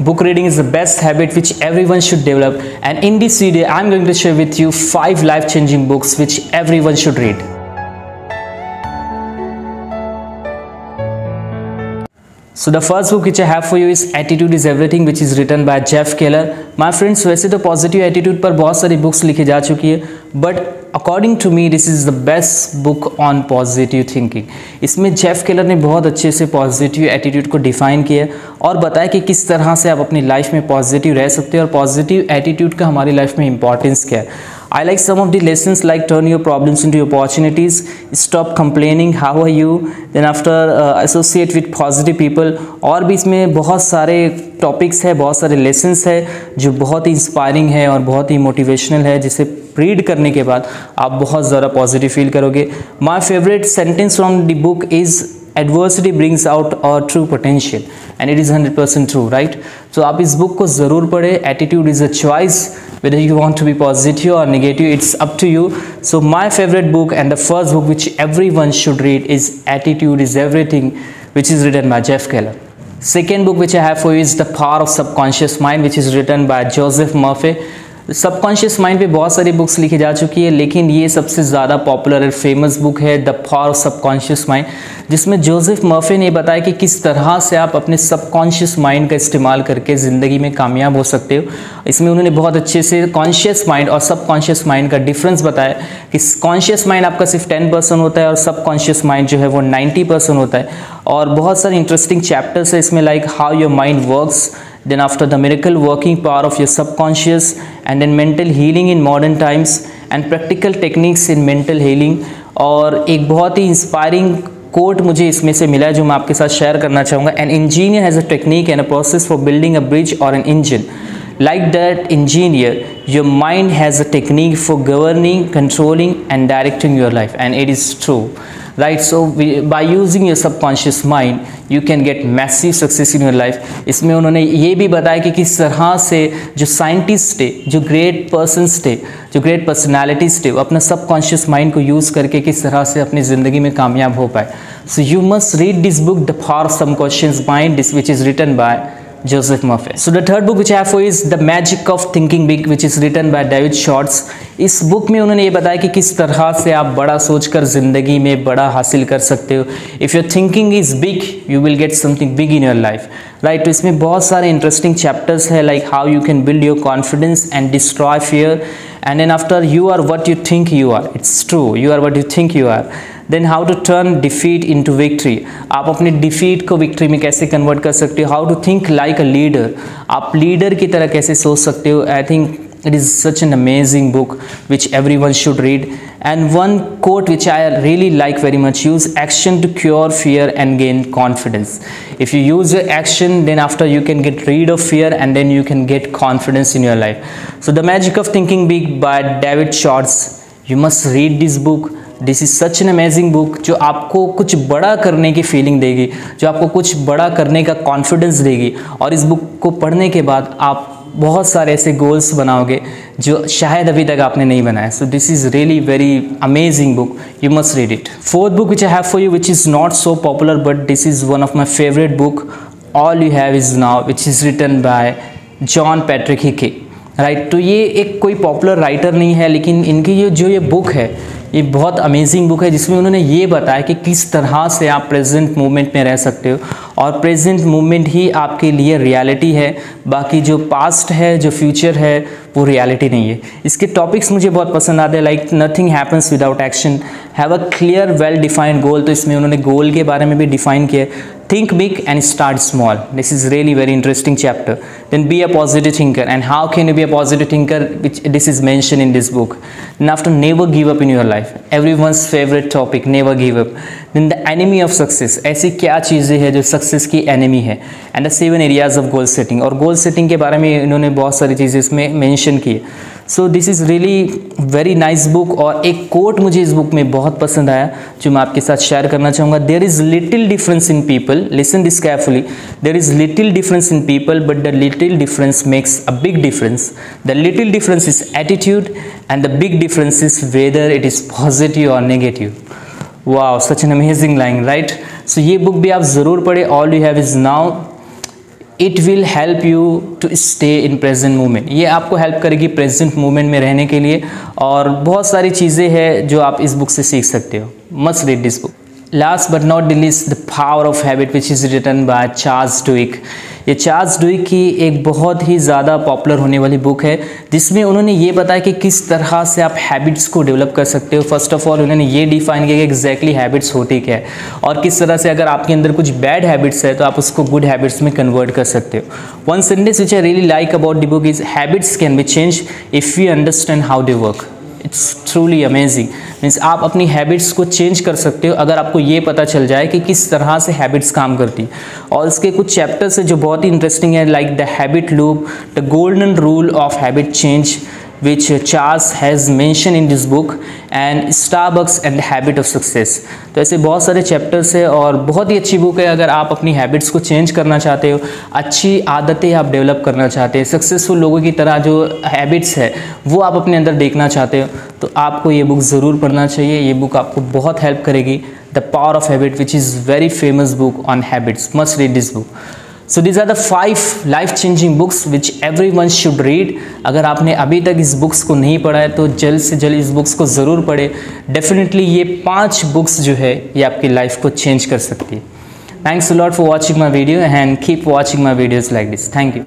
Book reading is the best habit which everyone should develop, and in this video I'm going to share with you 5 life-changing books which everyone should read. So the first book which I have for you is Attitude is Everything, which is written by Jeff Keller. My friends, वैसे तो positive attitude पर बहुत सारी books लिखी जा चुकी है, but according to me this is the best book on positive thinking. इसमें जेफ केलर ने बहुत अच्छे से पॉजिटिव एटीट्यूड को डिफाइन किया और बताया कि किस तरह से आप अपनी लाइफ में पॉजिटिव रह सकते हैं और पॉजिटिव एटीट्यूड का हमारी लाइफ में इंपॉर्टेंस क्या है. I like some of the lessons like turn your problems into opportunities, stop complaining, how are you, then after associate with positive people. और भी इसमें बहुत सारे टॉपिक्स है, बहुत सारे लेसन्स है जो बहुत ही इंस्पायरिंग है और बहुत ही मोटिवेशनल है, जिसे रीड करने के बाद आप बहुत ज़्यादा पॉजिटिव फील करोगे. My favourite sentence from the book is Adversity brings out our true potential, and it is 100% true, right? So आप इस बुक को ज़रूर पढ़ें. Attitude is a choice, whether you want to be positive or negative, it's up to you. So my favorite book and the first book which everyone should read is Attitude is Everything, which is written by Jeff Keller. Second book which I have for you is The Power of Subconscious Mind, which is written by Joseph Murphy. Subconscious mind पे बहुत सारी books लिखी जा चुकी है, लेकिन ये सबसे ज़्यादा पॉपुलर और फेमस बुक है the power of subconscious mind, जिसमें जोसेफ मर्फी ने बताया कि किस तरह से आप अपने सबकॉन्शियस माइंड का इस्तेमाल करके ज़िंदगी में कामयाब हो सकते हो. इसमें उन्होंने बहुत अच्छे से कॉन्शियस माइंड और सबकॉन्शियस माइंड का डिफरेंस बताया कि कॉन्शियस माइंड आपका सिर्फ 10% होता है और सबकॉन्शियस माइंड जो है वो 90% होता है. और बहुत सारे इंटरेस्टिंग चैप्टर्स है इसमें, like how your mind works, then after the miracle working power of your subconscious, and then mental healing in modern times and practical techniques in mental healing. और एक बहुत ही इंस्पायरिंग कोट मुझे इसमें से मिला है जो मैं आपके साथ शेयर करना चाहूँगा. An engineer has a technique and a process for building a bridge और an engine. Like that engineer, your mind has a technique for governing, controlling and directing your life, and it is true, right? So by using your subconscious mind you can get massive success in your life. इसमें उन्होंने ये भी बताया कि किस तरह से जो साइंटिस्ट थे, जो ग्रेट पर्सन्स थे, जो ग्रेट पर्सनालिटीज थे, वो अपना सबकॉन्शियस माइंड को यूज़ करके किस तरह से अपनी ज़िंदगी में कामयाब हो पाए. So you must read this book, The Power of Subconscious Mind, which is written by Joseph Murphy. So the third book which I have for you is The Magic of Thinking Big, which is written by David Schwartz. इस book में उन्होंने ये बताया कि किस तरह से आप बड़ा सोचकर ज़िंदगी में बड़ा हासिल कर सकते हो. If your thinking is big, you will get something big in your life, right? तो इसमें बहुत सारे इंटरेस्टिंग चैप्टर्स है, like how you can build your confidence and destroy fear, and then after you are what you think you are. It's true, you are what you think you are. Then how to turn defeat into victory, आप अपने defeat को victory में कैसे convert कर सकते हो. How to think like a leader, आप leader की तरह कैसे सोच सकते हो. I think it is such an amazing book which everyone should read. And one quote which I really like very much, use action to cure fear and gain confidence. If you use your action, then after you can get rid of fear and then you can get confidence in your life. So The Magic of Thinking Big by David Schwartz, you must read this book. This is such an amazing book जो आपको कुछ बड़ा करने की feeling देगी, जो आपको कुछ बड़ा करने का कॉन्फिडेंस देगी. और इस बुक को पढ़ने के बाद आप बहुत सारे ऐसे गोल्स बनाओगे जो शायद अभी तक आपने नहीं बनाया. So this is really very amazing book, you must read it. Fourth book which I have for you which is not so popular but this is one of my favourite book, all you have is now, which is written by John Patrick Hickey, right. तो ये एक कोई popular writer नहीं है, लेकिन इनकी ये book है ये बहुत अमेजिंग बुक है, जिसमें उन्होंने ये बताया कि किस तरह से आप प्रेजेंट मोमेंट में रह सकते हो और प्रेजेंट मोमेंट ही आपके लिए रियलिटी है. बाकी जो पास्ट है, जो फ्यूचर है, वो रियलिटी नहीं है. इसके टॉपिक्स मुझे बहुत पसंद आते हैं, like nothing happens without action, have a clear well defined goal. तो इसमें उन्होंने गोल के बारे में भी डिफाइन किया है. Think big and start small. This is really very interesting chapter. Then be a positive thinker, and how can you be a positive thinker, which this is mentioned in this book. Then after, never give up in your life. Everyone's favorite topic, never give up. Then the enemy of success, ऐसी क्या चीज़ें हैं जो success की enemy है. And the 7 areas of goal setting, और goal setting के बारे में इन्होंने बहुत सारी चीज़ें इसमें मेंशन की. सो this is really very nice book. और एक कोट मुझे इस बुक में बहुत पसंद आया जो मैं आपके साथ शेयर करना चाहूँगा. There is little difference in people, listen this carefully, there is little difference in people but the little difference makes a big difference. The little difference is attitude and the big difference is whether it is positive or negative. Wow, such an amazing line, right. So ये book भी आप ज़रूर पढ़े. All you have is now. It will help you to stay in present moment. ये आपको help करेगी present moment में रहने के लिए, और बहुत सारी चीज़ें हैं जो आप इस बुक से सीख सकते हो। Must read this book. Last but not the least, the power of habit which is written by Charles Duhigg. ये चार्ल्स डुइक की एक बहुत ही ज़्यादा पॉपुलर होने वाली बुक है, जिसमें उन्होंने ये बताया कि किस तरह से आप हैबिट्स को डेवलप कर सकते हो। फर्स्ट ऑफ ऑल उन्होंने ये डिफाइन किया कि एग्जैक्टली हैबिट्स होती क्या है, और किस तरह से अगर आपके अंदर कुछ बैड हैबिट्स है तो आप उसको गुड हैबिट्स में कन्वर्ट कर सकते हो। One sentence which I really like about the book is habits can be change if you understand how they work. It's truly amazing. Means आप अपनी हैबिट्स को चेंज कर सकते हो अगर आपको ये पता चल जाए कि किस तरह से हैबिट्स काम करती है। और इसके कुछ चैप्टर्स है जो बहुत ही इंटरेस्टिंग है, like the habit loop, the golden rule of habit change which Charles has mentioned in this book, and Starbucks and the Habit of Success। तो ऐसे बहुत सारे चैप्टर्स है और बहुत ही अच्छी बुक है अगर आप अपनी हैबिट्स को चेंज करना चाहते हो, अच्छी आदतें आप डेवलप करना चाहते हैं, सक्सेसफुल लोगों की तरह जो हैबिट्स है वो आप अपने अंदर देखना चाहते हो, तो आपको ये बुक ज़रूर पढ़ना चाहिए। ये बुक आपको बहुत हेल्प करेगी। The power of habit which is very famous book on habits. Must read this book. So these are the 5 life changing books which everyone should read। अगर आपने अभी तक इस बुक्स को नहीं पढ़ा है तो जल्द से जल्द इस बुक्स को ज़रूर पढ़े। डेफिनेटली ये 5 बुक्स जो है ये आपकी लाइफ को चेंज कर सकती है। Thanks a lot for watching my video and keep watching my videos like this. Thank you.